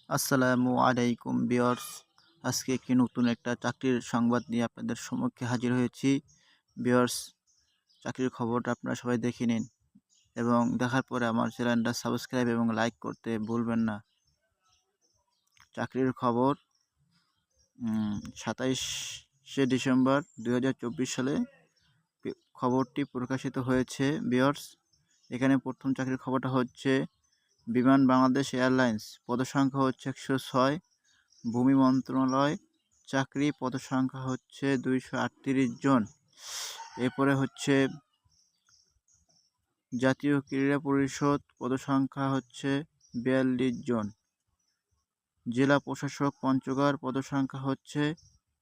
আসসালামু আলাইকুম ভিউয়ার্স। আজকে একটি নতুন একটা চাকরির সংবাদ নিয়ে আপনাদের সম্মুখে হাজির হয়েছি। ভিউয়ার্স, চাকরির খবরটা আপনারা সবাই দেখে নিন এবং দেখার পরে আমার চ্যানেলটা সাবস্ক্রাইব এবং লাইক করতে ভুলবেন না। চাকরির খবর ২৭শে ডিসেম্বর ২০২৪ সালে খবরটি প্রকাশিত হয়েছে। ভিউয়ার্স, এখানে প্রথম চাকরির খবরটা হচ্ছে বিমান বাংলাদেশ এয়ারলাইন্স, পদসংখ্যা হচ্ছে ১০৬। ভূমি মন্ত্রণালয়, চাকরি, পদসংখ্যা হচ্ছে ২৩৮ জন। এরপরে হচ্ছে জাতীয় ক্রীড়া পরিষদ, পদসংখ্যা হচ্ছে ৪২ জন। জেলা প্রশাসক পঞ্চগড়, পদসংখ্যা হচ্ছে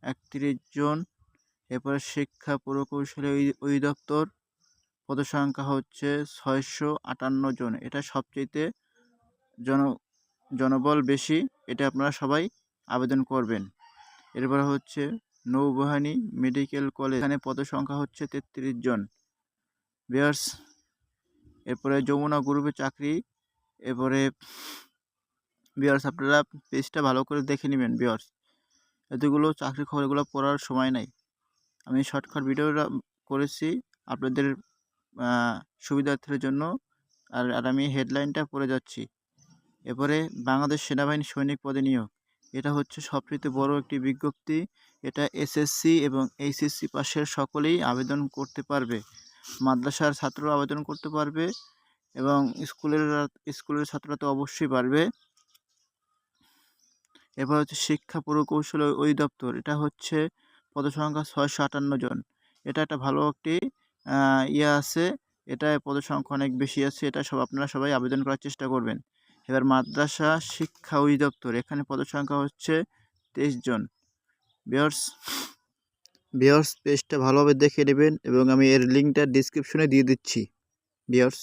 ৩১ জন। এরপরে শিক্ষা প্রকৌশলী অধিদপ্তর, পদসংখ্যা হচ্ছে ৬৫৮ জন। এটা সবচেয়ে জনবল বেশি, এটা আপনারা সবাই আবেদন করবেন। এরপরে হচ্ছে নৌবাহিনী মেডিকেল কলেজ, এখানে পদসংখ্যা হচ্ছে ৩৩ জন। ভিউয়ার্স, এরপরে যমুনা গ্রুপে চাকরি। এরপরে ভিউয়ার্স, আপনারা পেজটা ভালো করে দেখে নেবেন। ভিউয়ার্স, এতগুলো চাকরি খবর এগুলো পড়ার সময় নাই, আমি শর্টকাট ভিডিওটা করেছি আপনাদের সুবিধার্থের জন্য। আর আমি হেডলাইনটা পড়ে যাচ্ছি। এরপরে বাংলাদেশ সেনাবাহিনী সৈনিক পদে নিয়োগ, এটা হচ্ছে সবচেয়ে বড় একটি বিজ্ঞপ্তি। এটা এসএসসি এবং এইচএসসি পাশের সকলেই আবেদন করতে পারবে। মাদ্রাসার ছাত্ররা আবেদন করতে পারবে এবং স্কুলের ছাত্ররা তো অবশ্যই পারবে। এবার হচ্ছে শিক্ষা প্রকৌশল অধিদপ্তর, এটা হচ্ছে পদসংখ্যা ৬৫৮ জন। এটা একটা ভালো একটি আছে, এটা পদসংখ্যা অনেক বেশি আছে, এটা আপনারা সবাই আবেদন করার চেষ্টা করবেন। এবার মাদ্রাসা শিক্ষা অধিদপ্তর, এখানে পদসংখ্যা হচ্ছে ২৩ জন। ভিউয়ার্স, পেজটা ভালোভাবে দেখে নেবেন এবং আমি এর লিঙ্কটা ডিসক্রিপশনে দিয়ে দিচ্ছি। ভিউয়ার্স।